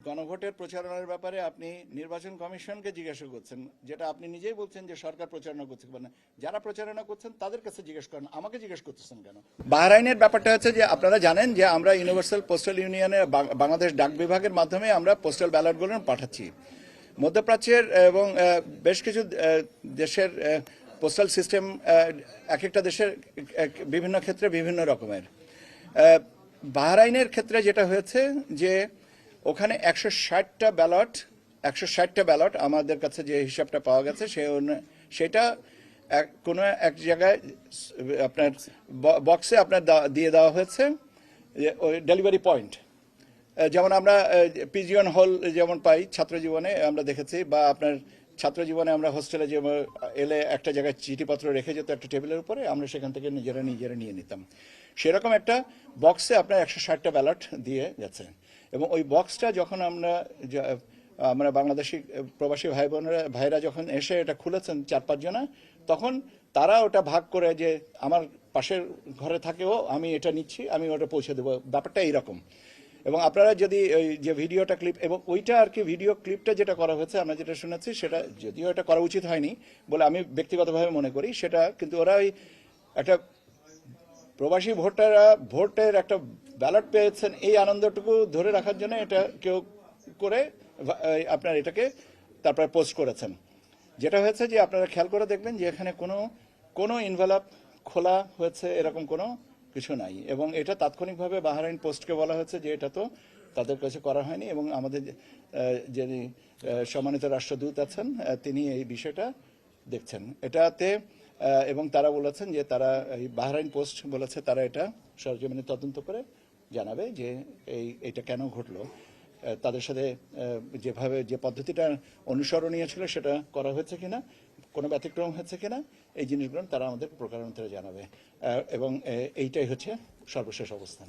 গণভোটের প্রচারণার ব্যাপারে আপনি নির্বাচন কমিশনকে জিজ্ঞাসা করছেন, যেটা আপনি নিজেই বলছেন যে সরকার প্রচারণা করছে, মানে যারা প্রচারণা করছেন তাদের কাছে জিজ্ঞেস করেন, আমাকে জিজ্ঞেস করতেছেন কেন? বাহরাইনের ব্যাপারটা হচ্ছে যে আপনারা জানেন যে আমরা ইউনিভার্সাল পোস্টাল ইউনিয়নের বাংলাদেশ ডাক বিভাগের মাধ্যমে আমরা পোস্টাল ব্যালটগুলো পাঠাচ্ছি। মধ্যপ্রাচ্যের এবং বেশ কিছু দেশের পোস্টাল সিস্টেম এক একটা দেশের বিভিন্ন ক্ষেত্রে বিভিন্ন রকমের। বাহরাইনের ক্ষেত্রে যেটা হয়েছে যে ওখানে 160টা ব্যালট আমাদের কাছে যে হিসাবটা পাওয়া গেছে সেটা কোনো এক জায়গায় আপনার বক্সে আপনার দিয়ে দেওয়া হয়েছে, ওই ডেলিভারি পয়েন্ট, যেমন আমরা পিজিয়ন হল যেমন পাই ছাত্র জীবনে আমরা দেখেছি, বা আপনার ছাত্র জীবনে আমরা হোস্টেলে যে এলে একটা জায়গায় চিঠিপত্র রেখে যেত একটা টেবিলের উপরে, আমরা সেখান থেকে নিজেরা নিয়ে নিতাম। সেরকম একটা বক্সে আপনার 160টা ব্যালট দিয়ে গেছে। এবং ওই বক্সটা যখন আমরা বাংলাদেশি প্রবাসী ভাইরা যখন এসে এটা খুলেছেন 4-5 জনা, তখন তারা ওটা ভাগ করে যে আমার পাশের ঘরে থাকেও আমি এটা নিচ্ছি, আমি ওটা পৌঁছে দেবো, ব্যাপারটা এইরকম। এবং আপনারা যদি ওই যে ভিডিওটা ক্লিপ এবং ওইটা আর কি ভিডিও ক্লিপটা যেটা করা হয়েছে আমরা যেটা শুনেছি, সেটা যদিও এটা করা উচিত হয়নি বলে আমি ব্যক্তিগতভাবে মনে করি, সেটা কিন্তু ওরা ওই একটা প্রবাসী ভোটাররা ভোটের একটা ব্যালট পেয়েছেন এই আনন্দটুকু ধরে রাখার জন্য এটা কেউ করে আপনার এটাকে তারপরে পোস্ট করেছেন। যেটা হয়েছে যে আপনারা খেয়াল করে দেখবেন যে এখানে কোনো ইনভেলপ খোলা হয়েছে এরকম কোনো কিছু নাই। এবং এটা তাৎক্ষণিকভাবে বাহরাইন পোস্টকে বলা হয়েছে যে এটা তো তাদের কাছে করা হয়নি, এবং আমাদের যিনি সম্মানিত রাষ্ট্রদূত আছেন তিনি এই বিষয়টা দেখছেন এটাতে, এবং তারা বলেছেন যে তারা এই বাহরাইন পোস্ট বলেছে তারা এটা সরজমিনে তদন্ত করে জানাবে যে এইটা কেন ঘটলো, তাদের সাথে যেভাবে যে পদ্ধতিটা অনুসরণীয় ছিল সেটা করা হয়েছে কিনা, কোনো ব্যতিক্রম হয়েছে কিনা, এই জিনিসগুলো তারা আমাদের প্রকারান্তরে জানাবে। এবং এইটাই হচ্ছে সর্বশেষ অবস্থান।